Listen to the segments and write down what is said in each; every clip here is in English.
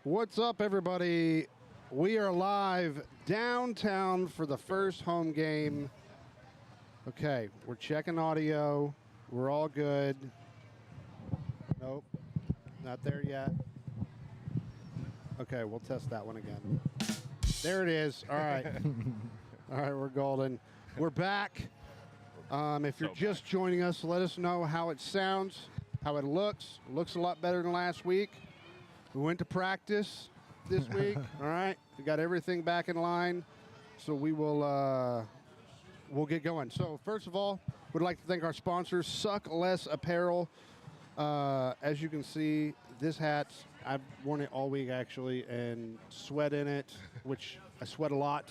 What's up, everybody? We are live downtown for the first home game. Okay, we're checking audio. We're all good. Nope, not there yet. Okay, we'll test that one again. There it is. All right. All right, we're golden. We're back. If you're just joining us, let us know how it sounds, how it looks. It looks a lot better than last week. We went to practice this week. All right, we got everything back in line, so we'll get going. So first of all, we'd like to thank our sponsors, Suck Less Apparel. As you can see, this hat, I've worn it all week actually, and sweat in it, which I sweat a lot,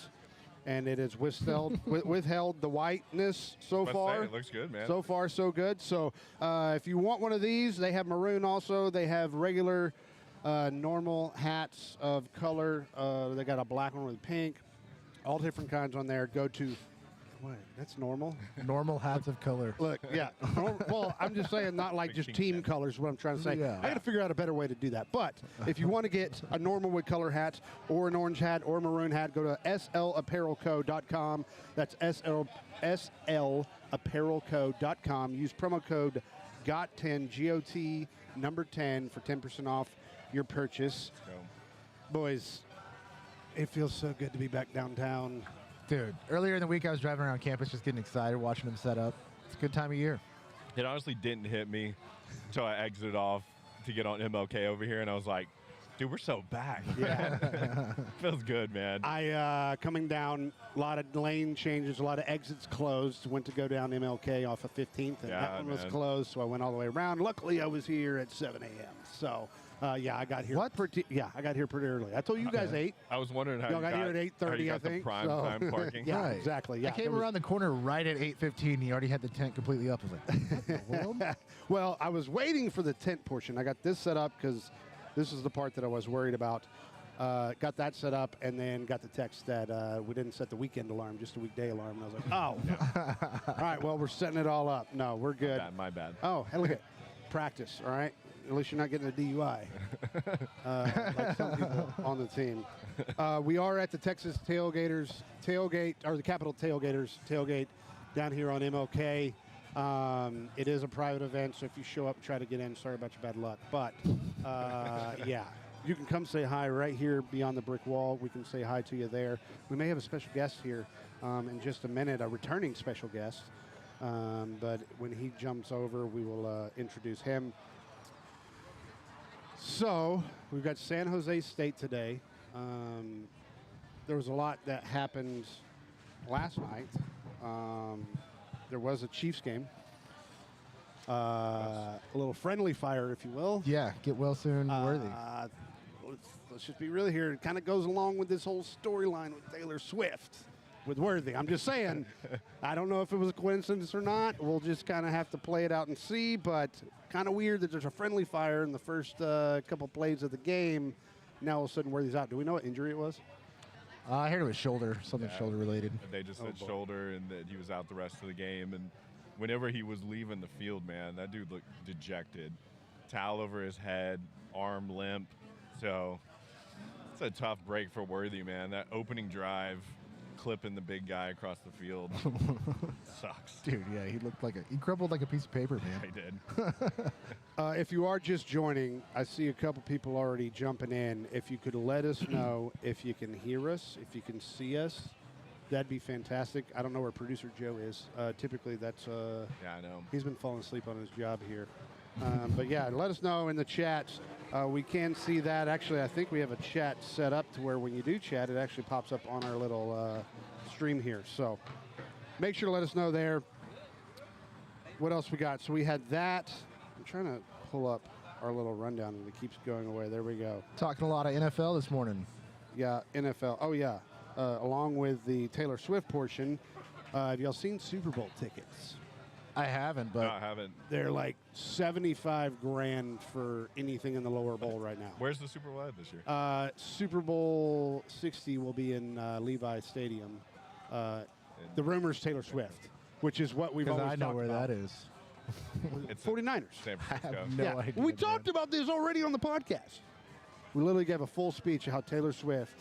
and it has withheld the whiteness so far. It looks good, man. So far, so good. So if you want one of these, they have maroon also. They have regular normal hats of color. They got a black one with pink. All different kinds on there. Go to, what? That's normal? Normal hats of color. Look, yeah. Well, I'm just saying not like just team colors is what I'm trying to say. Yeah. I got to figure out a better way to do that. But if you want to get a normal wood color hat or an orange hat or a maroon hat, go to slapparelco.com. That's slapparelco.com. Use promo code GOT10, G-O-T, number 10 for 10% off your purchase. Let's go. Boys, it feels so good to be back downtown. Dude, earlier in the week I was driving around campus just getting excited, watching them set up. It's a good time of year. It honestly didn't hit me until I exited off to get on MLK over here, and I was like, dude, we're so back. Yeah. Feels good, man. Coming down, a lot of lane changes, a lot of exits closed. Went to go down MLK off of 15th, and that one was closed, so I went all the way around. Luckily, I was here at 7 a.m., so... I got here. What? I got here pretty early. I told you guys 8. I was wondering how y'all got here at 8:30. I the think prime time parking. Yeah, Right. exactly. Yeah, I came around the corner right at 8:15. He already had the tent completely up. I was like, what the world? Well, I was waiting for the tent portion. I got this set up because this is the part that I was worried about. Got that set up, and then got the text that we didn't set the weekend alarm, just a weekday alarm. And I was like, oh. All right, well, we're setting it all up. No, we're good. My bad. Oh, hey, look at practice, all right? At least you're not getting a DUI, like some people on the team. We are at the Texas tailgate, or the Capitol tailgate down here on MLK. It is a private event, so if you show up and try to get in, sorry about your bad luck. But, yeah, you can come say hi right here beyond the brick wall. We can say hi to you there. We may have a special guest here in just a minute, a returning special guest. But when he jumps over, we will introduce him. So, we've got San Jose State today. There was a lot that happened last night. There was a Chiefs game. A little friendly fire, if you will. Yeah, get well soon, Worthy. Let's just be real here. It kind of goes along with this whole storyline with Taylor Swift. With Worthy. I'm just saying, I don't know if it was a coincidence or not. We'll just kind of have to play it out and see, but kind of weird that there's a friendly fire in the first couple plays of the game. Now all of a sudden Worthy's out. Do we know what injury it was? I heard it was shoulder, something shoulder related. They just said shoulder, and that he was out the rest of the game. And whenever he was leaving the field, man, that dude looked dejected. Towel over his head, arm limp. So it's a tough break for Worthy, man. That opening drive, clipping the big guy across the field sucks. Dude, yeah, he crumpled like a piece of paper, man. I did. If you are just joining, I see a couple people already jumping in. If you could let us know if you can hear us, if you can see us, that'd be fantastic. I don't know where producer Joe is. Typically, that's... yeah, I know. He's been falling asleep on his job here. But yeah, let us know in the chats. We can see that. Actually, I think we have a chat set up to where when you do chat, it actually pops up on our little stream here. So make sure to let us know there. What else we got? So we had that. I'm trying to pull up our little rundown, and it keeps going away. There we go. Talking a lot of NFL this morning. Yeah, NFL. Oh, yeah. Along with the Taylor Swift portion, have y'all seen Super Bowl tickets? I haven't, but No, I haven't. They're like $75,000 for anything in the lower bowl right now. Where's the Super Bowl at this year? Super Bowl 60 will be in Levi Stadium. The rumor's Taylor Swift, which is what we've always talked about. I know where that is. It's 49ers. San I Francisco. have no idea. We talked about this already on the podcast. We literally gave a full speech of how Taylor Swift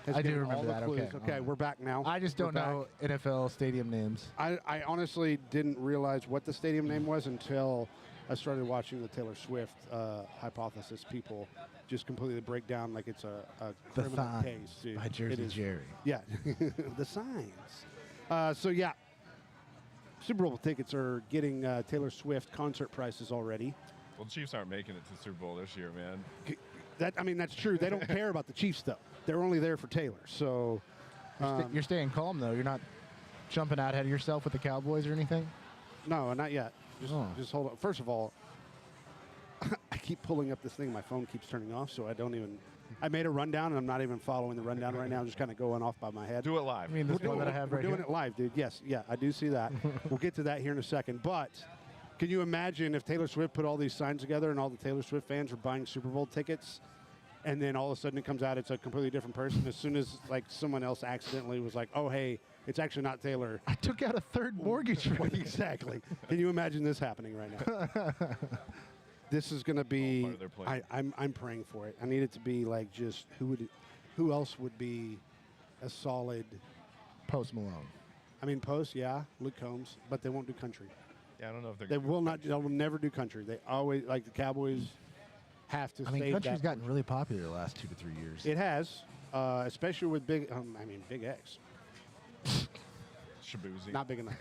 has I do given all remember the that, clues. okay. Okay, we're back now. I just We're don't back. know NFL stadium names. I honestly didn't realize what the stadium name was until I started watching the Taylor Swift hypothesis people just completely break down like it's a The criminal Signs case. Dude. by Jersey It is- Jerry. Yeah, the signs. So yeah, Super Bowl tickets are getting Taylor Swift concert prices already. Well, the Chiefs aren't making it to the Super Bowl this year, man. That's true. They don't care about the Chiefs though. They're only there for Taylor. So You're staying calm, though. You're not jumping out ahead of yourself with the Cowboys or anything? no, not yet. Oh. Just hold on. First of all, I keep pulling up this thing. My phone keeps turning off, so I don't even. I made a rundown, and I'm not even following the rundown right now. I'm just kind of going off by my head. Do it live. I mean, this one that I have We're right doing here. it live, dude. Yes, yeah, I do see that. We'll get to that here in a second. But can you imagine if Taylor Swift put all these signs together and all the Taylor Swift fans were buying Super Bowl tickets, and then all of a sudden it comes out it's a completely different person as soon as like someone else accidentally was like, oh, hey, it's actually not Taylor. I took out a third mortgage for you. Exactly. Can you imagine this happening right now? This is going to All be. part of their plan. I'm praying for it. I need it to be like just who else would be a solid. Post Malone. I mean, Post, yeah, Luke Combs, but they won't do country. Yeah, I don't know if they're They gonna will not. They will never do country. They always like the Cowboys have to. I mean, save country's that. gotten really popular the last 2 to 3 years. It has, especially with Big. Big X. Shabuzi. Not big enough.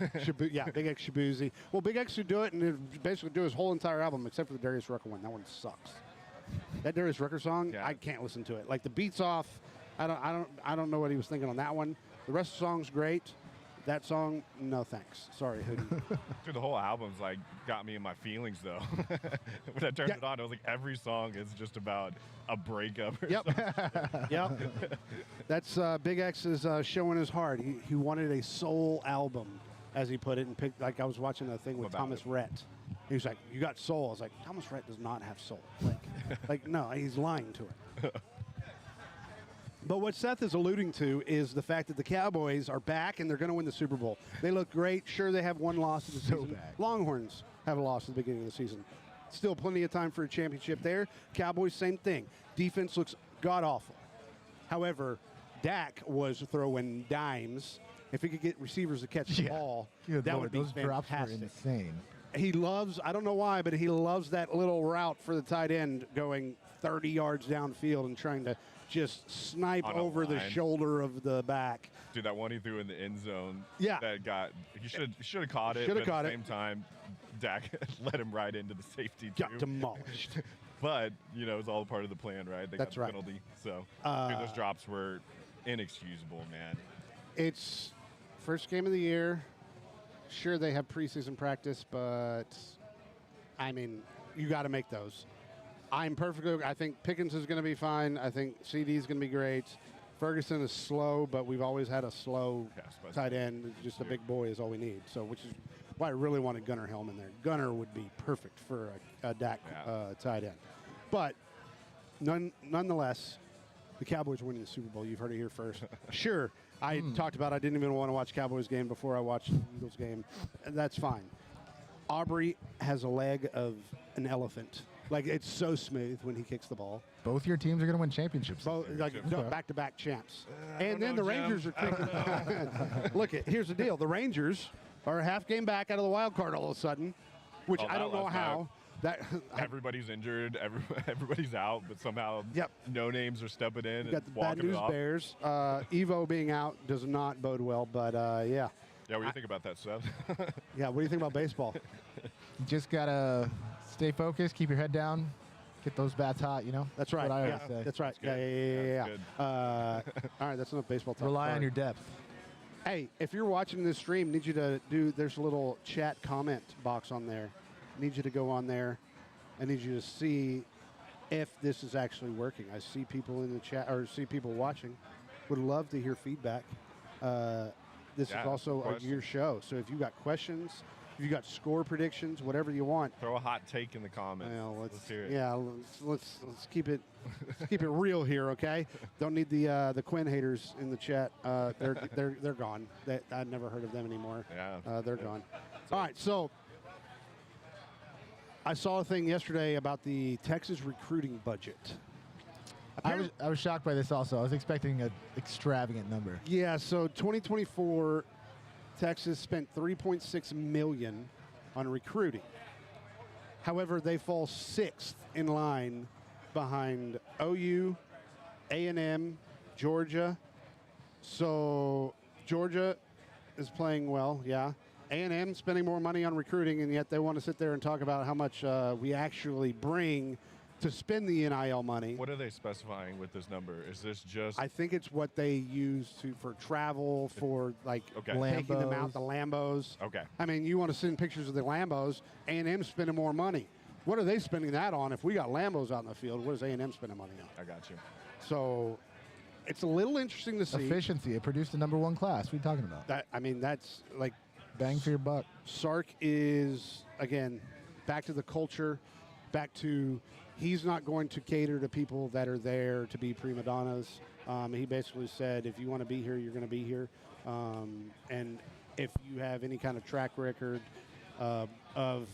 Yeah, Big X Shabuzi. Well, Big X would do it, and it'd basically do his whole entire album except for the Darius Rucker one. That one sucks. That Darius Rucker song, Yeah. I can't listen to it. Like the beats off. I don't know what he was thinking on that one. The rest of the song's great. That song, no thanks. Sorry, Hoodie. Dude, the whole album's like got me in my feelings though. When I turned Yeah. it on, it was like every song is just about a breakup. Or Yep. something. Yep. That's Big X is showing his heart. He wanted a soul album, as he put it, and picked. Like I was watching a thing with About Thomas it. Rhett. He was like, "You got soul." I was like, "Thomas Rhett does not have soul." Like no, he's lying to it. But what Seth is alluding to is the fact that the Cowboys are back and they're going to win the Super Bowl. They look great. Sure, they have one loss of the So season. back. Longhorns have a loss at the beginning of the season. Still plenty of time for a championship there. Cowboys, same thing. Defense looks god-awful. However, Dak was throwing dimes. If he could get receivers to catch the ball, Good that Lord, would be those drops were fantastic. insane. He loves, I don't know why, but he loves that little route for the tight end going 30 yards downfield and trying to just snipe On a over the line. shoulder of the back. Dude, that one he threw in the end zone. Yeah. That got. He should have caught it. Shoulda but caught at it. the same time, Dak let him right into the safety too. Got demolished. But it was all part of the plan, right? They That's got the right. penalty. So dude, those drops were inexcusable, man. It's first game of the year. Sure, they have preseason practice, but I mean, you got to make those. I'm perfectly. I think Pickens is going to be fine. I think CD is going to be great. Ferguson is slow, but we've always had a slow Yes, but- tight end. Just a big boy is all we need. So, which is why I really wanted Gunnar Helm in there. Gunnar would be perfect for a Dak tight end. But nonetheless, the Cowboys are winning the Super Bowl. You've heard it here first. Sure, I talked about I didn't even want to watch Cowboys game before I watched the Eagles game. That's fine. Aubrey has a leg of an elephant. Like, it's so smooth when he kicks the ball. Both your teams are going to win championships. Both, like, no, back-to-back champs. And then know, the Jim. Rangers are creeping. Look, here's the deal. The Rangers are a half game back out of the wild card all of a sudden, which Oh, I that don't know last how. That Everybody's injured. Everybody's out, but somehow Yep. no names are stepping in you got and the bad walking news it off. Bears. Evo being out does not bode well, but yeah. Yeah, what do you think about that, Seth? Yeah, what do you think about baseball? You just got to stay focused, keep your head down, get those bats hot, That's right. What I Yeah, always say. that's right. That's Yeah, good. yeah. That's All right, that's enough baseball talk. Rely on Sorry. your depth. Hey, if you're watching this stream, need you to do. There's a little chat comment box on there. Need you to go on there. I need you to see if this is actually working. I see people in the chat or see people watching. Would love to hear feedback. This Yeah, is also questions. your show, so if you got questions, if you got score predictions, whatever you want. Throw a hot take in the comments. Well, let's hear it. Yeah, let's keep it keep it real here, okay? Don't need the Quinn haters in the chat. They're gone. I've never heard of them anymore. Yeah. They're gone. All right, so I saw a thing yesterday about the Texas recruiting budget. I was shocked by this also. I was expecting an extravagant number. Yeah, so 2024, Texas spent $3.6 million on recruiting. However, they fall 6th in line behind OU, A&M, Georgia. So Georgia is playing well, yeah. A&M spending more money on recruiting, and yet they want to sit there and talk about how much we actually bring to spend the NIL money. What are they specifying with this number? Is this just? I think it's what they use for travel, for like taking them out, the Lambos. Okay. I mean, you want to send pictures of the Lambos, A&M spending more money. What are they spending that on? If we got Lambos out in the field, what is A&M spending money on? I got you. So it's a little interesting to see. Efficiency. It produced a #1 class. What are you talking about? That's like bang for your buck. Sark is, again, back to the culture, back to he's not going to cater to people that are there to be prima donnas. He basically said, if you want to be here, you're going to be here. And if you have any kind of track record of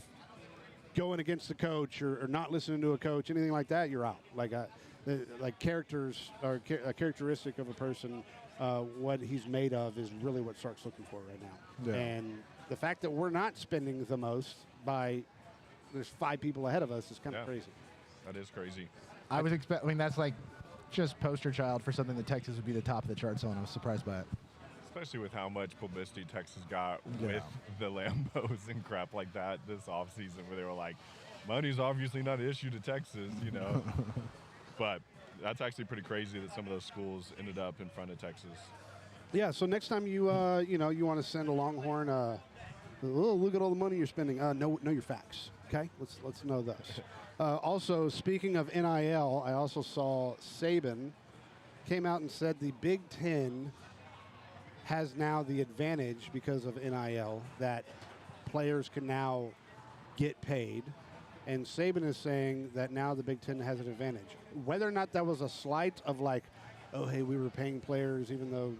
going against the coach or not listening to a coach, anything like that, you're out. Like characters or a characteristic of a person, what he's made of is really what Sark's looking for right now. Yeah. And the fact that we're not spending the most by there's 5 people ahead of us is kind of crazy. That is crazy. I was expecting that's like just poster child for something that Texas would be the top of the charts on. I was surprised by it. Especially with how much publicity Texas got with the Lambos and crap like that this offseason, where they were like, money's obviously not an issue to Texas, you know. But that's actually pretty crazy that some of those schools ended up in front of Texas. Yeah, so next time you you want to send a Longhorn, look at all the money you're spending. Know your facts, okay? Let's know those. Also, speaking of NIL, I also saw Saban came out and said the Big Ten has now the advantage because of NIL that players can now get paid. And Saban is saying that now the Big Ten has an advantage. Whether or not that was a slight of like, oh, hey, we were paying players even though,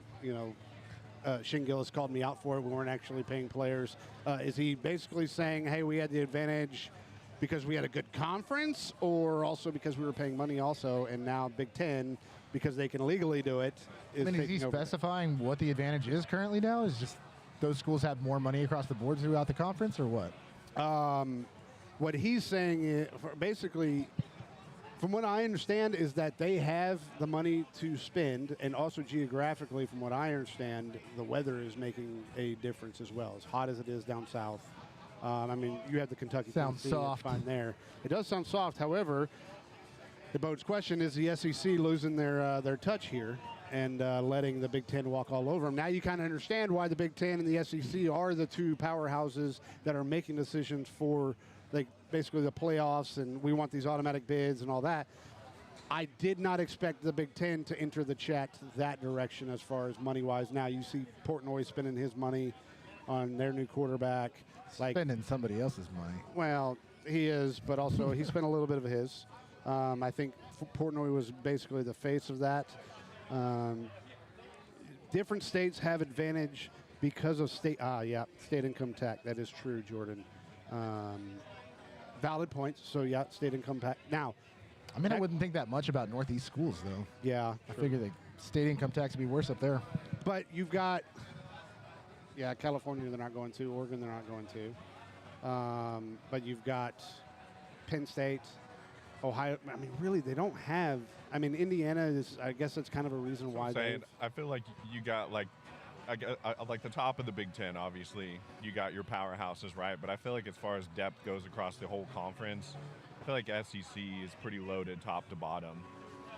Shane Gillis called me out for it. We weren't actually paying players. Is he basically saying, hey, we had the advantage because we had a good conference, or also because we were paying money also, and now Big Ten, because they can legally do it, is is he specifying what the advantage is currently now? Is just those schools have more money across the board throughout the conference, or what? What he's saying is, basically, from what I understand, is that they have the money to spend, and also geographically, from what I understand, the weather is making a difference as well. As hot as it is down south, I mean, you have the Kentucky. Sounds soft. Fine there. It does sound soft. However, the boat's question is the SEC losing their touch here and letting the Big Ten walk all over them. Now you kind of understand why the Big Ten and the SEC are the two powerhouses that are making decisions for basically the playoffs, and we want these automatic bids and all that. I did not expect the Big Ten to enter the chat that direction as far as money-wise. Now you see Portnoy spending his money on their new quarterback. Spending somebody else's money. Well, he is, but also he spent a little bit of his. I think Portnoy was basically the face of that. Different states have advantage because of state income tax. That is true, Jordan. Valid points. So, state income tax. Now, I wouldn't think that much about Northeast schools, though. Yeah. I figure the state income tax would be worse up there. But you've got, California they're not going to. Oregon they're not going to. But you've got Penn State, Ohio. I mean, really, they don't have. I mean, Indiana is. I guess that's kind of a reason why. I feel like you got like the top of the Big Ten. Obviously, you got your powerhouses, right? But I feel like as far as depth goes across the whole conference, I feel like SEC is pretty loaded top to bottom.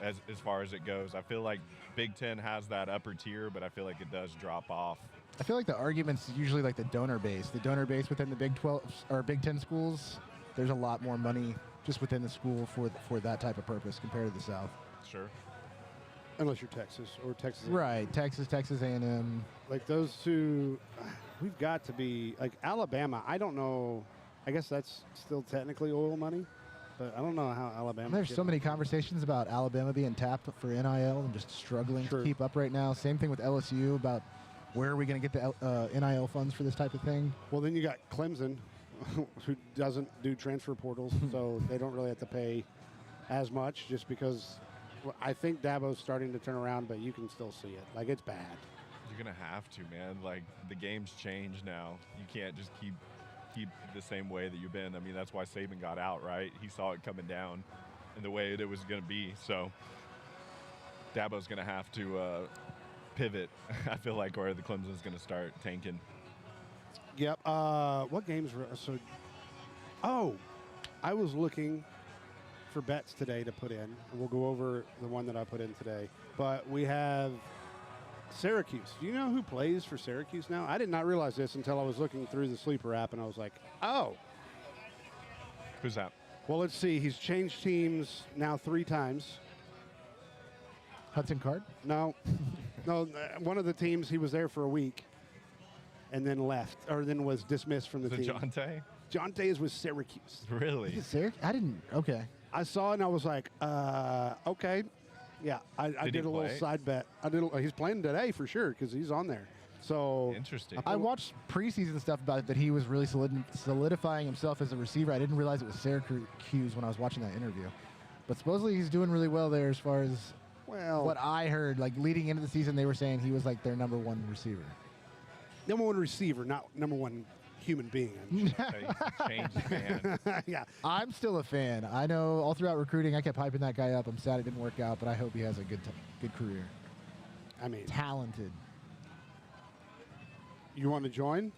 As far as it goes, I feel like Big Ten has that upper tier, but I feel like it does drop off. I feel like the argument's usually like the donor base. The donor base within the Big 12 or Big 10 schools, there's a lot more money just within the school for that type of purpose compared to the South. Sure. Unless you're Texas or Texas. Right, Texas A&M. Like those two, we've got to be like Alabama. I don't know. I guess that's still technically oil money, but I don't know how Alabama. There's so many conversations about Alabama being tapped for NIL and just struggling to keep up right now. Same thing with LSU about where are we going to get the NIL funds for this type of thing. Well, then you got Clemson, who doesn't do transfer portals, so they don't really have to pay as much just because I think Dabo's starting to turn around, but you can still see it. Like, it's bad. You're gonna have to, man. Like, the game's changed now. You can't just keep the same way that you've been. I mean, that's why Saban got out, right? He saw it coming down and the way it was gonna be. So Dabo's gonna have to pivot. I feel like, or the Clemson's gonna start tanking. Yep. What games were so? Oh, I was looking for bets today to put in. We'll go over the one that I put in today. But we have Syracuse. Do you know who plays for Syracuse now? I did not realize this until I was looking through the Sleeper app, and I was like, oh. Who's that? Well, let's see. He's changed teams now 3 times. Hudson Card? No. No, one of the teams, he was there for a week and then left, or then was dismissed from the Is it team. Jonte? Jonte is with Syracuse. Really? Syracuse? I didn't. Okay. I saw it and I was like, okay. Yeah, I Did did he a little play? side bet. He's playing today for sure because he's on there. So Interesting. I watched preseason stuff about it that he was really solidifying himself as a receiver. I didn't realize it was Syracuse when I was watching that interview. But supposedly he's doing really well there as far as what I heard. Like leading into the season, they were saying he was like their number 1 receiver. number 1 receiver, not number 1 human being. Changed man. Yeah. I'm still a fan. I know all throughout recruiting, I kept hyping that guy up. I'm sad it didn't work out, but I hope he has a good career. I mean, Talented. you want to join?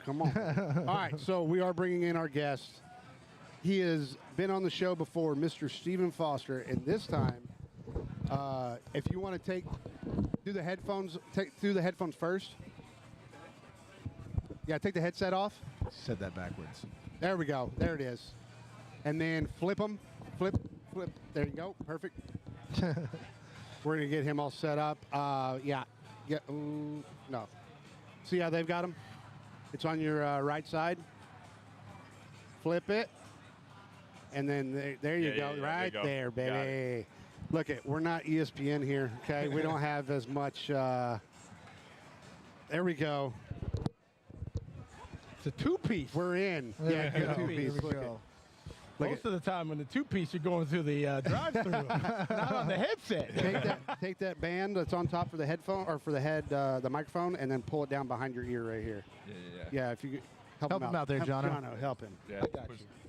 Come on. All right, so we are bringing in our guest. He has been on the show before, Mr. Stephen Foster, and this time, if you want to do the headphones first. Yeah, take the headset off. Said that backwards. There we go. There it is. And then flip them. Flip. There you go. Perfect. We're going to get him all set up. Yeah. No. See how they've got him? It's on your right side. Flip it. And then there you go. Right there, baby. Look we're not ESPN here, okay? We don't have as much. There we go. It's a 2-piece. We're in. There we go. Two-piece. Here we Look go. Most of the time in the 2-piece, you're going through the drive-through, not on the headset. Take that band that's on top for the headphone or for the head, the microphone, and then pull it down behind your ear right here. Yeah, if you could help him out there, Jono. Jono, help him. Yeah.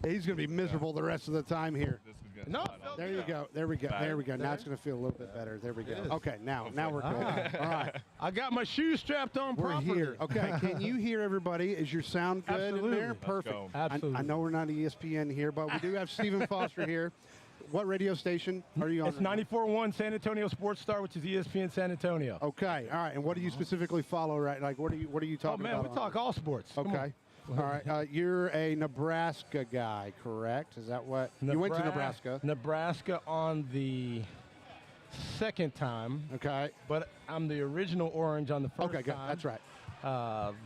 He's going to be miserable the rest of the time here. This is gonna No, spot no, up. There you go. There we go. There we go. Now it's going to feel a little bit better. There we go. Okay, now we're good. All right. I got my shoes strapped on We're properly. here. Okay, can you hear everybody? Is your sound good in Absolutely. there? Let's Perfect. go. Absolutely. I know we're not ESPN here, but we do have Stephen Foster here. What radio station are you on? It's 94.1 San Antonio Sports Star, which is ESPN San Antonio. Okay, all right. And what do you specifically follow? Right, like what are you Oh, talking man, about? we talk all sports. Come Okay. All right. You're a Nebraska guy, correct? Is that what on. you went to Nebraska? Nebraska on the second time, Okay. but I'm the original Orange on the first Okay, good. time. That's right.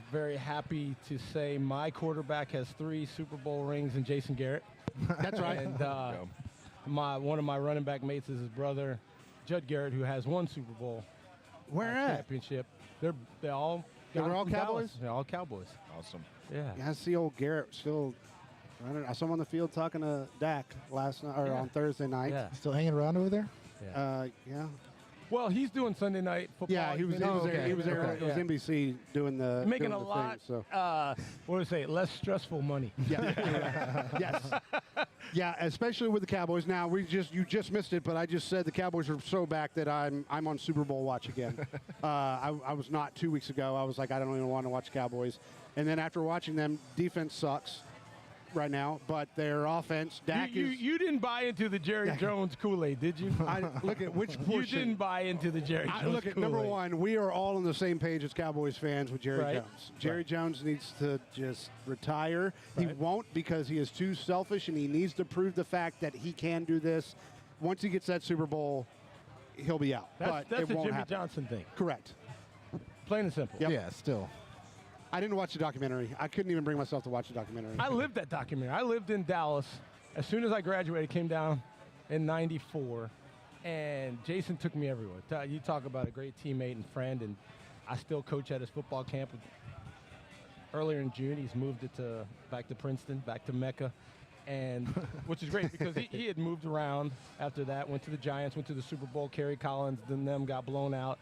Very happy to say my quarterback has 3 Super Bowl rings in Jason Garrett. That's right. And one of my running back mates is his brother, Judd Garrett, who has 1 Super Bowl Where at? championship. They all They were got it all from Dallas. Cowboys? They're all Cowboys. Awesome. Yeah. Yeah, I see old Garrett still. I saw him on the field talking to Dak last night or on Thursday night. Yeah. Still hanging around over there? Yeah. Well, he's doing Sunday night football. Yeah, he was. He's He was been- there. He was there. Okay. It was NBC doing the making doing a the lot. Thing, so. What do I say? Less stressful money. Yeah. Yes. Yeah, especially with the Cowboys. Now you just missed it, but I just said the Cowboys are so back that I'm on Super Bowl watch again. I was not 2 weeks ago. I was like, I don't even want to watch Cowboys. And then after watching them, defense sucks right now, but their offense, Dak You didn't buy into the Jerry Jones Kool-Aid, did you? look at which You portion. didn't buy into the Jerry Jones Look at number Kool-Aid. one. We are all on the same page as Cowboys fans with Jerry Right. Jones. Jerry Jones needs to just retire. Right. He won't because he is too selfish, and he needs to prove the fact that he can do this. Once he gets that Super Bowl, he'll be out. But That's it a won't Jimmy happen. Johnson thing. Correct. Plain and simple. Yep. Yeah, still. I didn't watch the documentary. I couldn't even bring myself to watch the documentary. I lived that documentary. I lived in Dallas. As soon as I graduated, came down in '94, and Jason took me everywhere. You talk about a great teammate and friend, and I still coach at his football camp. Earlier in June, he's moved it back to Princeton, back to Mecca, and which is great because he had moved around after that, went to the Giants, went to the Super Bowl. Kerry Collins, then them got blown out.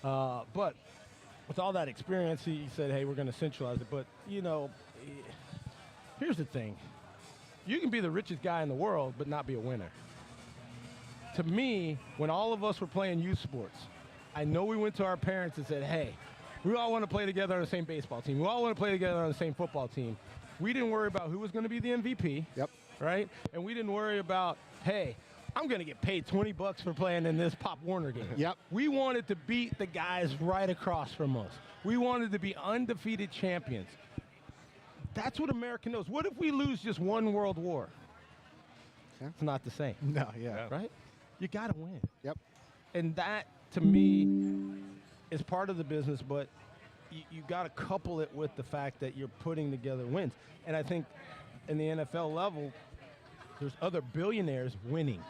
But with all that experience, he said, hey, we're going to centralize it. But, here's the thing. You can be the richest guy in the world but not be a winner. To me, when all of us were playing youth sports, I know we went to our parents and said, hey, we all want to play together on the same baseball team. We all want to play together on the same football team. We didn't worry about who was going to be the MVP. Yep. Right? And we didn't worry about, hey, I'm going to get paid $20 for playing in this Pop Warner game. Yep. We wanted to beat the guys right across from us. We wanted to be undefeated champions. That's what America knows. What if we lose just one world war? Yeah. It's not the same. No, yeah. Right? You got to win. Yep. And that, to me, is part of the business, but you got to couple it with the fact that you're putting together wins. And I think in the NFL level, there's other billionaires winning.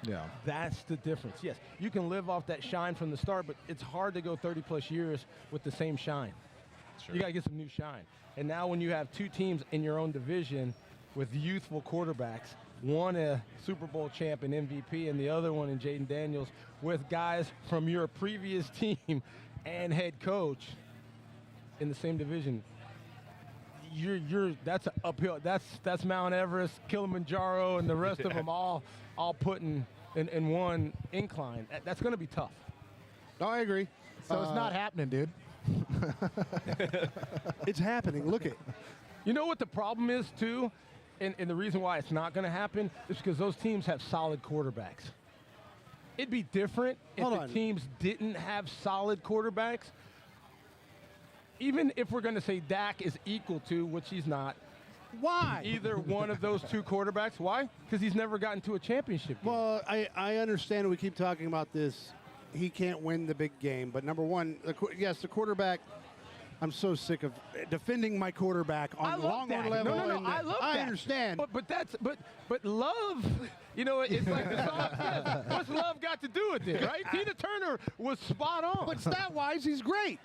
Yeah. That's the difference. Yes, you can live off that shine from the start, but it's hard to go 30-plus years with the same shine. Sure. You got to get some new shine. And now when you have two teams in your own division with youthful quarterbacks, one a Super Bowl champ and MVP, and the other one in Jaden Daniels, with guys from your previous team and head coach in the same division, that's an uphill. That's Mount Everest, Kilimanjaro, and the rest of them all putting in one incline. That's going to be tough. No, I agree. So it's not happening, dude. It's happening. Look at. You know what the problem is too, and the reason why it's not going to happen is because those teams have solid quarterbacks. It'd be different if the teams didn't have solid quarterbacks. Even if we're going to say Dak is equal to, which he's not. Why? Either one of those two quarterbacks. Why? Because he's never gotten to a championship game. Well, I understand we keep talking about this. He can't win the big game. But number one, yes, the quarterback. I'm so sick of defending my quarterback on the Longhorn level. No, I love that. I understand. But love, it's like the song says. What's love got to do with it, right? Tina Turner was spot on. But stat-wise, he's great.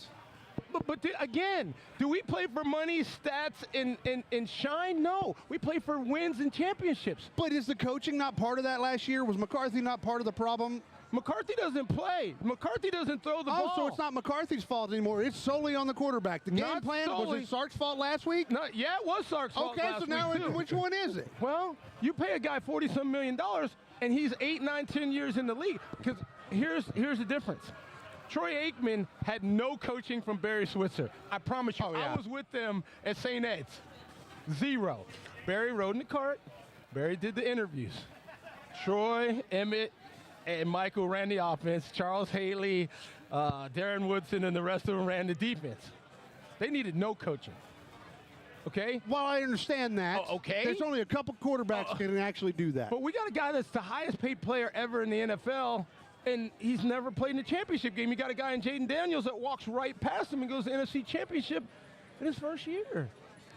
But again, do we play for money, stats, and shine? No. We play for wins and championships. But is the coaching not part of that last year? Was McCarthy not part of the problem? McCarthy doesn't play. McCarthy doesn't throw the ball. Oh, so it's not McCarthy's fault anymore. It's solely on the quarterback. The game plan, was it Sark's fault last week? No, yeah, it was Sark's fault last last week. Okay, so now which one is it? Well, you pay a guy $40-some million, and he's 8, 9, 10 years in the league. Because here's the difference. Troy Aikman had no coaching from Barry Switzer. I promise you, I was with them at St. Ed's. 0. Barry rode in the cart. Barry did the interviews. Troy, Emmett, and Michael ran the offense. Charles Haley, Darren Woodson, and the rest of them ran the defense. They needed no coaching. Okay? Well, I understand that. Okay. There's only a couple quarterbacks can actually do that. But we got a guy that's the highest paid player ever in the NFL, and he's never played in a championship game. You got a guy in Jaden Daniels that walks right past him and goes to the NFC Championship in his first year.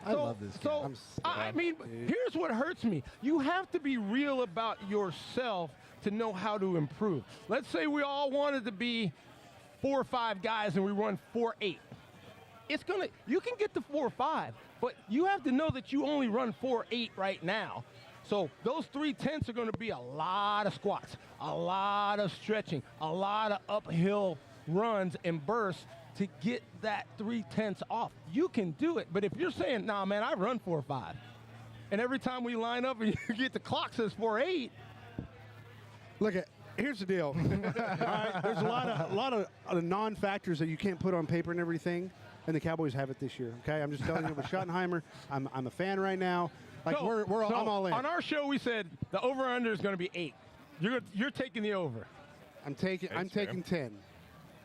I love this game. So, I mean, here's what hurts me. You have to be real about yourself to know how to improve. Let's say we all wanted to be 4 or 5 guys and we run 4.8. You can get to 4.5, but you have to know that you only run 4.8 right now. So those 3/10 are going to be a lot of squats, a lot of stretching, a lot of uphill runs and bursts to get that 3/10 off. You can do it, but if you're saying, nah, man, I run 4.5, and every time we line up and you get the clock says 4.8. Look at. Here's the deal. All right, there's a lot of non-factors that you can't put on paper and everything, and the Cowboys have it this year. Okay, I'm just telling you with Schottenheimer. I'm a fan right now. Like I'm all in. On our show, we said the over/under is going to be 8. You're taking the over. I'm taking 10.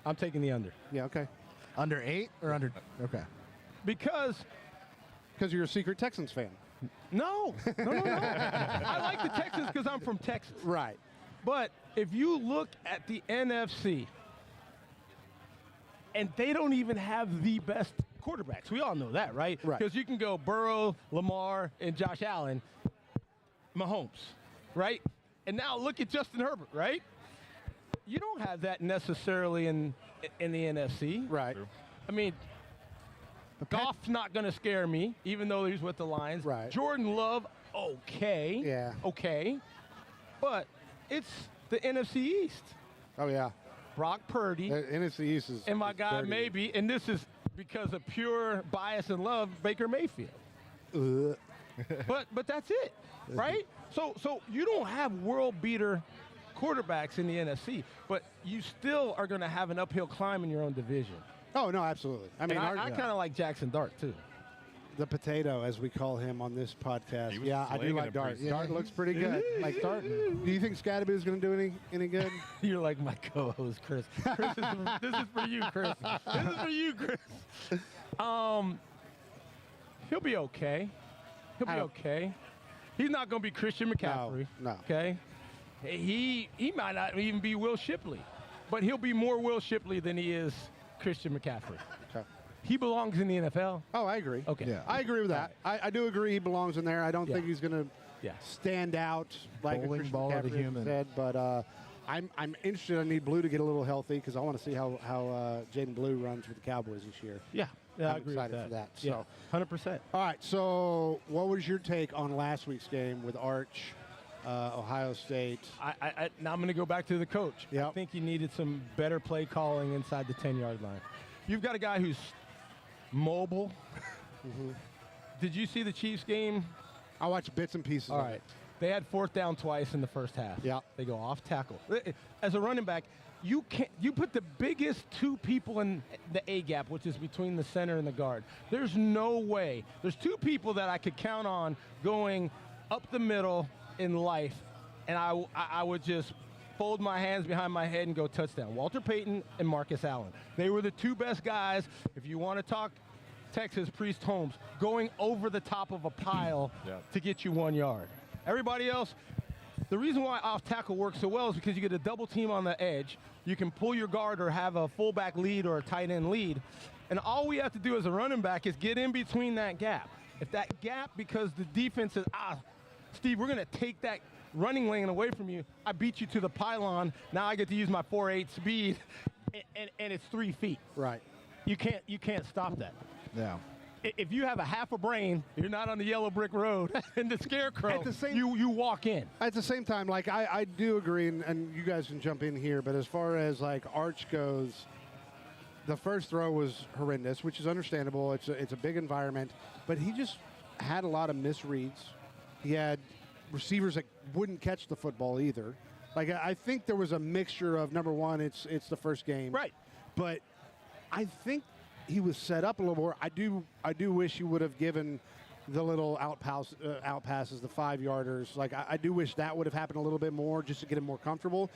I'm taking the under. Yeah. Okay. Under 8 or under? Okay. Because you're a secret Texans fan. No. I like the Texans because I'm from Texas. Right. But if you look at the NFC, and they don't even have the best quarterbacks. We all know that, right? Right. Because you can go Burrow, Lamar, and Josh Allen, Mahomes, right? And now look at Justin Herbert, right? You don't have that necessarily in the NFC. Right. True. I mean, Goff's not going to scare me, even though he's with the Lions. Right. Jordan Love, okay. Yeah. Okay. But it's the NFC East. Oh, yeah. Brock Purdy. NFC East is. And my is guy, dirty. maybe, and this is because of pure bias and love, Baker Mayfield. But that's it, right? So you don't have world beater quarterbacks in the NFC, but you still are going to have an uphill climb in your own division. Oh, no, absolutely. I mean, And I kind of like Jackson Dart, too. the potato, as we call him on this podcast. He was Yeah, I do slinging like it Dart. pretty Dart looks pretty good. Like Dart. Do you think Scadaboo is going to do any good? You're like my co-host, Chris. This is for you, Chris. This is for you, Chris. He'll be okay. He'll be okay. He's not going to be Christian McCaffrey. No. Okay. He might not even be Will Shipley, but he'll be more Will Shipley than he is Christian McCaffrey. Okay. He belongs in the NFL. Oh, I agree. Okay. Yeah. I agree with that. I do agree he belongs in there. I don't think he's going to stand out like Bowling a Christian ball of the McCaffrey human. said, but I'm interested. I need Blue to get a little healthy because I want to see how Jaden Blue runs with the Cowboys this year. Yeah. I'm I agree excited with for that. Yeah, So, 100%. all right. So, what was your take on last week's game with Arch, Ohio State? Now I'm going to go back to the coach. I Yep. think he needed some better play calling inside the 10-yard line. You've got a guy who's mobile. Did you see the Chiefs game? I watched bits and pieces. All of right. it. They had fourth down twice in the first half. Yeah. They go off tackle. As a running back, you put the biggest two people in the A gap, which is between the center and the guard. There's no way. There's two people that I could count on going up the middle in life, and I would just fold my hands behind my head and go touchdown. Walter Payton and Marcus Allen. They were the two best guys. If you want to talk Texas, Priest Holmes, going over the top of a pile to get you 1 yard. Everybody else, the reason why off tackle works so well is because you get a double team on the edge. You can pull your guard or have a fullback lead or a tight end lead. And all we have to do as a running back is get in between that gap. If that gap, because the defense says, Steve, we're going to take that running lane away from you. I beat you to the pylon. Now I get to use my 4.8 speed, and it's 3 feet. Right. You can't stop that. Yeah. If you have a half a brain, you're not on the yellow brick road and the scarecrow. At the same- you walk in. At the same time, like I do agree, and you guys can jump in here, but as far as like Arch goes, the first throw was horrendous, which is understandable. It's a big environment, but he just had a lot of misreads. He had receivers that wouldn't catch the football either. Like I think there was a mixture of, number one, it's the first game, Right. But I think he was set up a little more. I do wish he would have given the little out passes, the 5-yarders. Like I do wish that would have happened a little bit more just to get him more comfortable.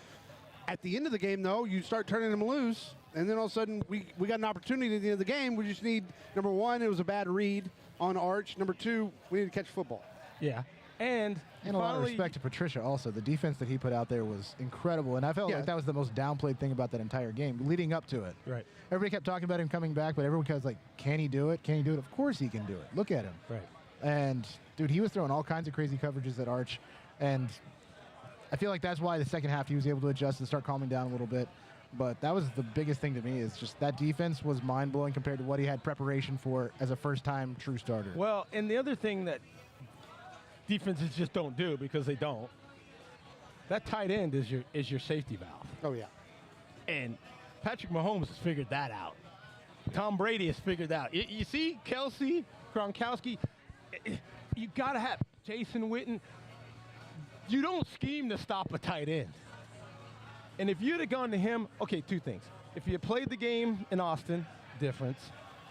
At the end of the game, though, you start turning him loose, and then all of a sudden we got an opportunity at the end of the game. We just need, number one, it was a bad read on Arch. Number two, we need to catch football. Yeah. And And a lot of finally- respect to Patricia also. The defense that he put out there was incredible. And I felt like that was the most downplayed thing about that entire game, leading up to it. Right. Everybody kept talking about him coming back, but everyone was like, can he do it? Can he do it? Of course he can do it. Look at him. Right. And, dude, he was throwing all kinds of crazy coverages at Arch. And I feel like that's why the second half he was able to adjust and start calming down a little bit. But that was the biggest thing to me is just that defense was mind-blowing compared to what he had preparation for as a first-time true starter. Well, and the other thing that defenses just don't do because they don't, that tight end is your safety valve. Oh, yeah. And Patrick Mahomes has figured that out. Tom Brady has figured that out. You see, Kelsey, Gronkowski, you got to have Jason Witten. You don't scheme to stop a tight end. And if you'd have gone to him, okay, two things. If you had played the game in Austin, difference,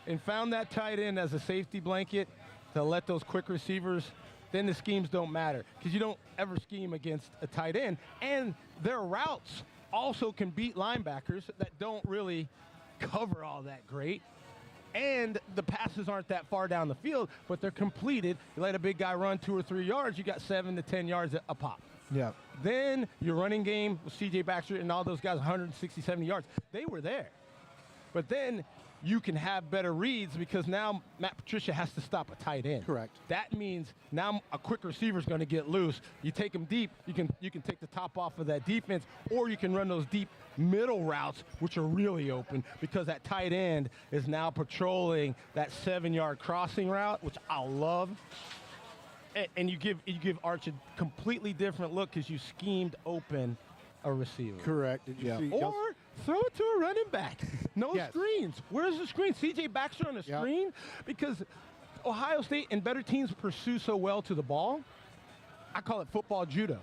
and found that tight end as a safety blanket to let those quick receivers, then the schemes don't matter because you don't ever scheme against a tight end. And their routes also can beat linebackers that don't really cover all that great. And the passes aren't that far down the field, but they're completed. You let a big guy run 2 or 3 yards, you got 7 to 10 yards a pop. Yeah. Then your running game with C.J. Baxter and all those guys, 160, 70 yards, they were there. But then you can have better reads because now Matt Patricia has to stop a tight end. Correct. That means now a quick receiver is going to get loose. You take him deep, you can take the top off of that defense, or you can run those deep middle routes, which are really open because that tight end is now patrolling that 7-yard crossing route, which I love. And you give Arch a completely different look because you schemed open a receiver. Correct. Did you see? Or throw it to a running back. No Yes. screens. Where's the screen? C.J. Baxter on a screen? Because Ohio State and better teams pursue so well to the ball. I call it football judo.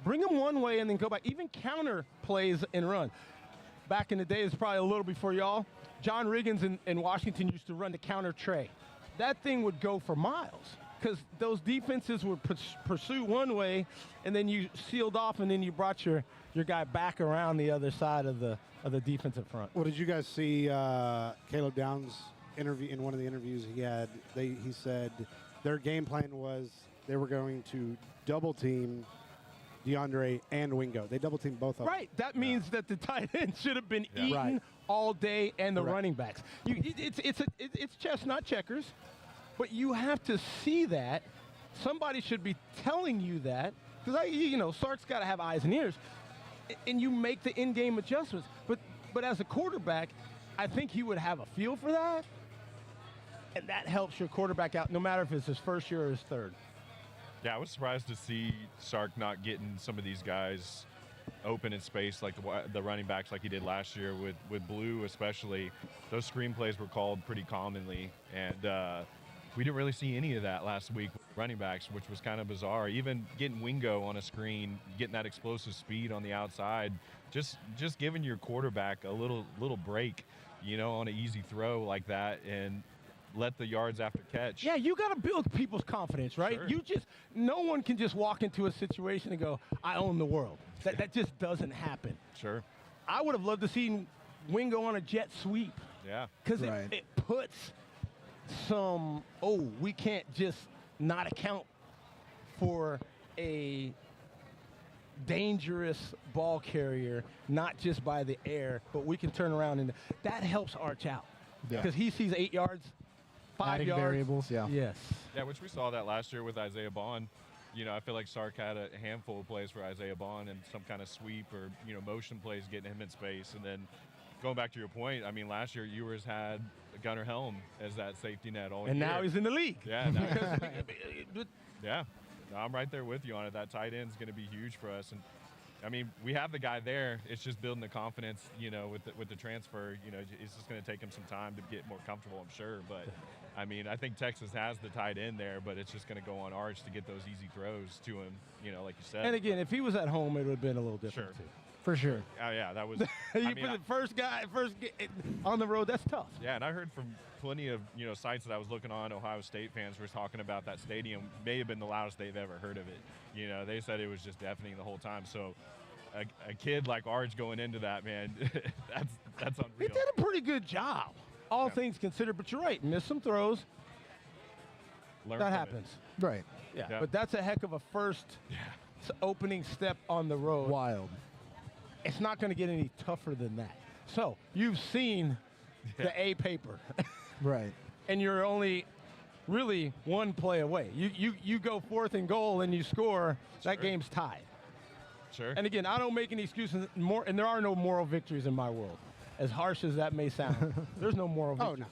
Bring them one way and then go back. Even counter plays and run. Back in the day, it's probably a little before y'all. John Riggins in Washington used to run the counter tray. That thing would go for miles because those defenses would pursue one way, and then you sealed off, and then you brought your guy back around the other side of the defensive front. Well, did you guys see Caleb Downs' interview? In one of the interviews he had, he said their game plan was they were going to double team DeAndre and Wingo. They double team both of them. Right. That means that the tight end should have been eaten Right. all day, and the Correct. running backs. It's chess, not checkers. But you have to see that. Somebody should be telling you that. Because, Sark's got to have eyes and ears. And you make the in-game adjustments. But as a quarterback, I think he would have a feel for that. And that helps your quarterback out, no matter if it's his first year or his third. Yeah, I was surprised to see Sark not getting some of these guys open in space like the running backs like he did last year with Blue especially. Those screen plays were called pretty commonly. And we didn't really see any of that last week with running backs, which was kind of bizarre. Even getting Wingo on a screen, getting that explosive speed on the outside, just giving your quarterback a little break, on an easy throw like that, and let the yards after catch. Yeah, you got to build people's confidence, right? Sure. No one can just walk into a situation and go, I own the world. That just doesn't happen. Sure. I would have loved to see Wingo on a jet sweep. Yeah. Because Right. it puts we can't just not account for a dangerous ball carrier, not just by the air, but we can turn around, and that helps Arch out. Yeah. Because he sees 8 yards, 5 Adding yards. variables, yeah. Yes. Yeah, which we saw that last year with Isaiah Bond. I feel like Sark had a handful of plays for Isaiah Bond and some kind of sweep or, motion plays getting him in space. And then going back to your point, I mean, last year Ewers had Gunnar Helm as that safety net all year. And now he's in the league. Yeah. Yeah. No, I'm right there with you on it. That tight end is going to be huge for us. And, I mean, we have the guy there. It's just building the confidence, with the transfer. It's just going to take him some time to get more comfortable, I'm sure. But, I mean, I think Texas has the tight end there, but it's just going to go on Arch to get those easy throws to him, like you said. And again, if he was at home, it would have been a little different, Sure. too. For sure. Oh, yeah, that was You put the first guy on the road, that's tough. Yeah, and I heard from plenty of sites that I was looking on. Ohio State fans were talking about that stadium may have been the loudest they've ever heard of it. They said it was just deafening the whole time. So a kid like Arch going into that, man, that's unreal. He did a pretty good job, all things considered. But you're right, missed some throws. Learn That from it. happens. Right. Yeah. Yeah. But that's a heck of a first opening step on the road. Wild. It's not going to get any tougher than that. So you've seen the A paper, Right. and you're only really one play away. You go 4th and goal and you score, that Sure. game's tied. Sure. And again, I don't make any excuses. And there are no moral victories in my world. As harsh as that may sound, there's no moral Oh, victories.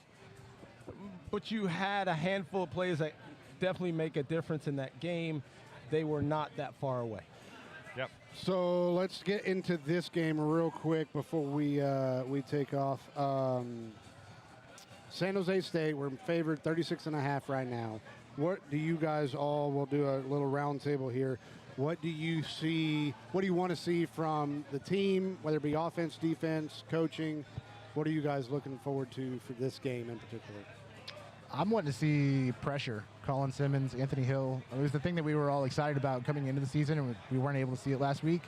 no. But you had a handful of plays that definitely make a difference in that game. They were not that far away. Yep. So let's get into this game real quick before we take off. San Jose State, we're favored 36.5 right now. What do you guys all, we'll do a little round table here. What do you see, what do you want to see from the team, whether it be offense, defense, coaching? What are you guys looking forward to for this game in particular? I'm wanting to see pressure. Colin Simmons, Anthony Hill. It was the thing that we were all excited about coming into the season, and we weren't able to see it last week.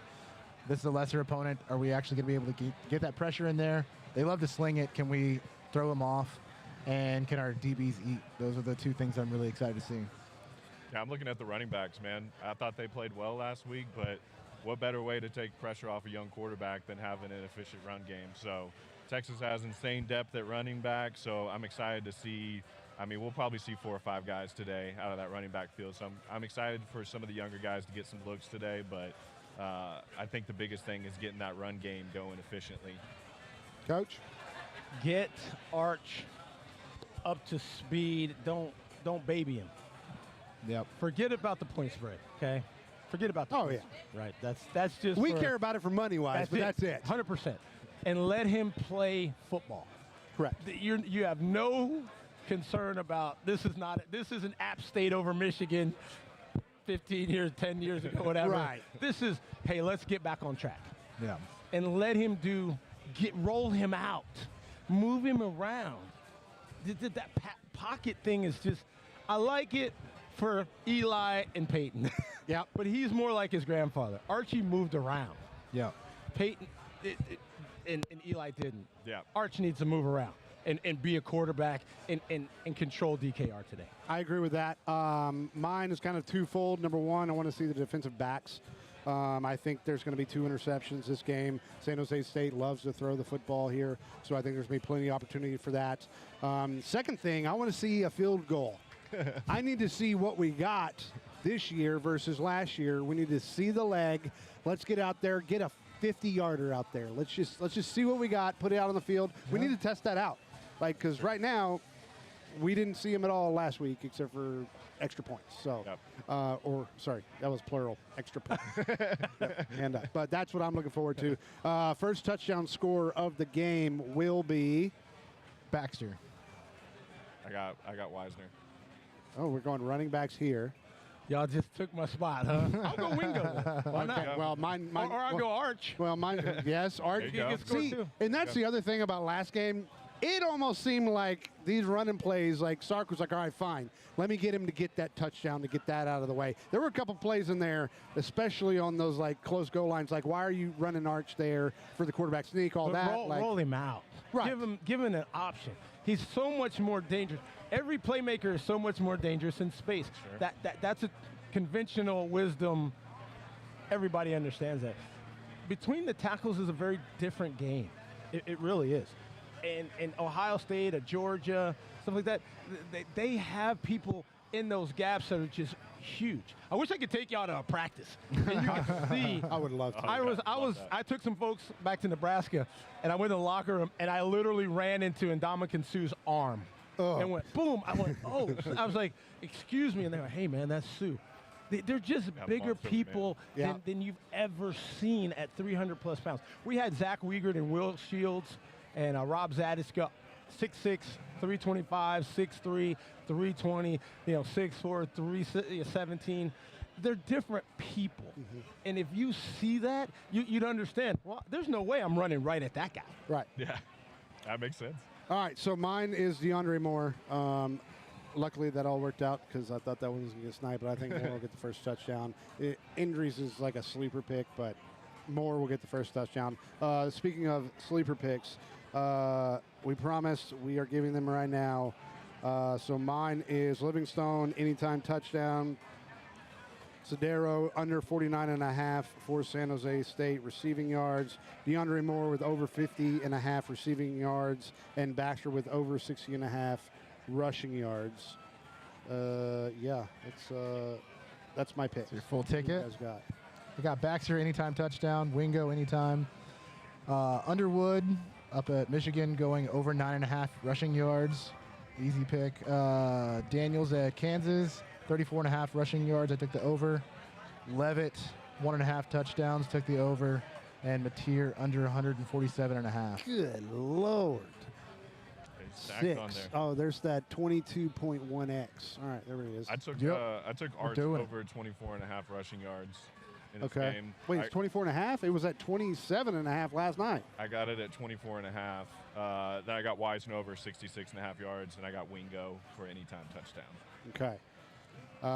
This is a lesser opponent. Are we actually going to be able to get that pressure in there? They love to sling it. Can we throw them off? And can our DBs eat? Those are the two things I'm really excited to see. Yeah, I'm looking at the running backs, man. I thought they played well last week, but what better way to take pressure off a young quarterback than having an efficient run game? So Texas has insane depth at running back, so I'm excited to see. I mean, we'll probably see 4 or 5 guys today out of that running back field. So I'm excited for some of the younger guys to get some looks today. But I think the biggest thing is getting that run game going efficiently. Coach? Get Arch up to speed. Don't baby him. Yep. Forget about the point spread, okay? Forget about the Oh, point yeah. spread. Right. That's just We care about it for money-wise, but that's it. 100%. And let him play football. Correct. You have no concern about this isn't App State over Michigan 15 years, 10 years ago, whatever. Right. This is, hey, let's get back on track. Yeah. And let him roll him out, move him around. That pocket thing is just, I like it for Eli and Peyton. Yep. But he's more like his grandfather. Archie moved around. Yeah. Peyton and Eli didn't. Yeah. Arch needs to move around and be a quarterback and control DKR today. I agree with that. Mine is kind of twofold. Number one, I want to see the defensive backs. I think there's going to be 2 interceptions this game. San Jose State loves to throw the football here, so I think there's going to be plenty of opportunity for that. Second thing, I want to see a field goal. I need to see what we got this year versus last year. We need to see the leg. Let's get out there, get a 50-yarder out there. Let's just see what we got, put it out on the field. We need to test that out. Like, because right now, we didn't see him at all last week except for extra points. So, Yep. Sorry, that was plural, extra points. Yep, hand up. But that's what I'm looking forward to. First touchdown score of the game will be Baxter. I got Wisner. Oh, we're going running backs here. Y'all just took my spot, huh? I'll go Wingo. Why not? Okay, well, mine Or I'll go Arch. Well, mine, yes, Arch. There you go. He gets scored See, too. and that's the other thing about last game. It almost seemed like these running plays, like Sark was like, all right, fine. Let me get him to get that touchdown, to get that out of the way. There were a couple plays in there, especially on those, like, close goal lines. Like, why are you running Arch there for the quarterback sneak, all But that? roll him out. Right. Give him an option. He's so much more dangerous. Every playmaker is so much more dangerous in space. Sure. That's a conventional wisdom. Everybody understands that. Between the tackles is a very different game. It really is. And Ohio State, Georgia, stuff like that, they have people in those gaps that are just huge. I wish I could take y'all to a practice. And you can see. I would love to. I took some folks back to Nebraska, and I went to the locker room, and I literally ran into Ndamukong Suh's arm. And went, boom. I went, oh. I was like, excuse me. And they were, hey, man, that's Sue. They're just bigger monster, people man. than you've ever seen at 300-plus pounds. We had Zach Wiegert and Will Shields and Rob Zadis, 6'6", 325, 6'3", 320, 6'4", 317. They're different people. Mm-hmm. And if you see that, you'd understand, well, there's no way I'm running right at that guy. Right. Yeah, that makes sense. All right, so mine is DeAndre Moore. Luckily, that all worked out because I thought that one was going to get sniped, but I think Moore will get the first touchdown. Injuries is like a sleeper pick, but Moore will get the first touchdown. Speaking of sleeper picks, we promised we are giving them right now. So mine is Livingstone, anytime touchdown. Sedero under 49.5 for San Jose State receiving yards. DeAndre Moore with over 50.5 receiving yards, and Baxter with over 60.5 rushing yards. That's my pick. Your full ticket. You guys got. We got Baxter anytime touchdown, Wingo anytime. Underwood up at Michigan going over 9.5 rushing yards. Easy pick. Daniels at Kansas, 34.5 rushing yards. I took the over. Levitt, 1.5 touchdowns, took the over. And Mateer under 147.5. Good Lord. They stacked on there. Oh, there's that 22.1x. All right, there it is. I took Arch doing it. over 24.5 rushing yards in this Okay. game. Wait, it's 24.5? It was at 27.5 last night. I got it at 24.5. Then I got Wisner over 66.5 yards, and I got Wingo for anytime touchdown. Okay.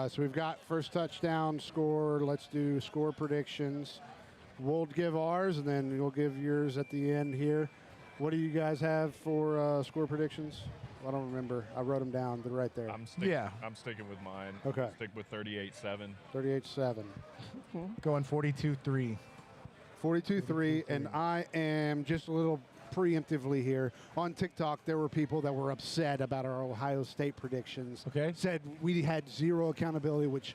So we've got first touchdown score. Let's do score predictions. We'll give ours, and then you'll give yours at the end here. What do you guys have for score predictions? I don't remember. I wrote them down. They're right there. I'm sticking with mine. Okay. Stick with 38-7. 38-7. Going 42-3. 42-3, and I am just a little preemptively here. On TikTok, there were people that were upset about our Ohio State predictions. Okay. Said we had zero accountability, which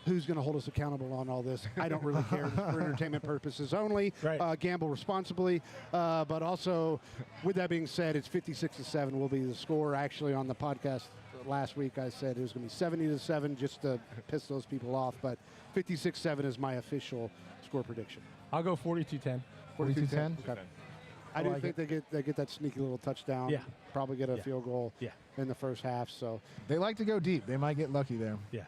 who's going to hold us accountable on all this? I don't really care. For entertainment purposes only. Right. Gamble responsibly. But also, with that being said, it's 56-7 will be the score. Actually, on the podcast last week, I said it was going to be 70-7 just to piss those people off. But 56-7 is my official score prediction. I'll go 42-10. 42-10? Okay. I do think they get that sneaky little touchdown. Yeah. Probably get a field goal in the first half. So They like to go deep. They might get lucky there. Yeah.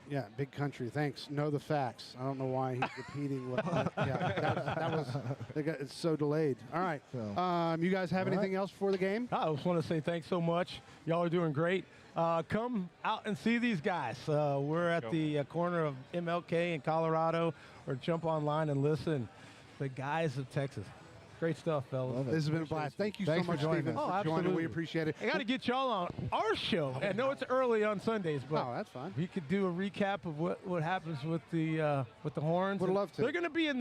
yeah, big country. Thanks. Know the facts. I don't know why he's repeating what. That was. It's so delayed. All right. So. You guys have All anything else before the game? I just want to say thanks so much. Y'all are doing great. Come out and see these guys. We're at the corner of MLK in Colorado, or jump online and listen. The guys of Texas. Great stuff, fellas. Love it. This has been a blast. Thank you Thanks so much, for joining Stephen, us. for Oh, joining. absolutely. We appreciate it. I got to get y'all on our show. I know it's early on Sundays, but Oh, that's fine. we could do a recap of what happens with the Horns. Would love to. They're going to be in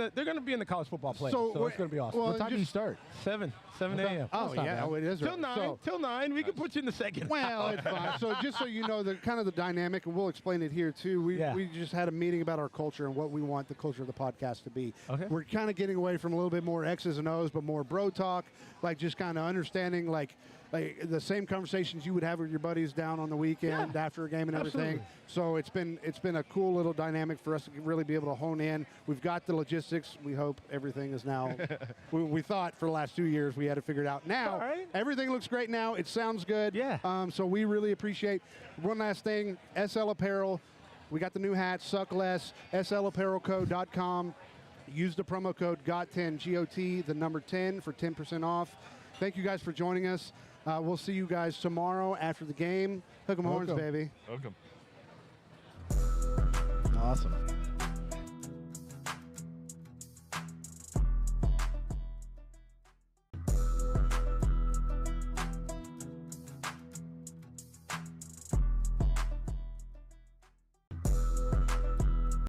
the college football playoffs, so it's going to be awesome. well, What time do you start? 7 a.m. Oh, not yeah. bad. Oh, it is. Till early. 9. So, Till 9. We can put you in the second. well, it's fine. So just so you know, the kind of the dynamic, and we'll explain it here too. We just had a meeting about our culture and what we want the culture of the podcast to be. Okay. We're kind of getting away from a little bit more X's and O's, but more bro talk, like just kind of understanding like the same conversations you would have with your buddies down on the weekend after a game and everything. Absolutely. So it's been a cool little dynamic for us to really be able to hone in. We've got the logistics. We hope everything is now. we thought for the last 2 years we had it figured out. Now All right. everything looks great. Now it sounds good. Yeah. So we really appreciate. One last thing, SL Apparel. We got the new hats, Suck Less, slapparelco.com. Use the promo code GOT10, G-O-T, the number 10 for 10% off. Thank you guys for joining us. We'll see you guys tomorrow after the game. Hook 'em horns, Welcome. baby. Welcome. Awesome.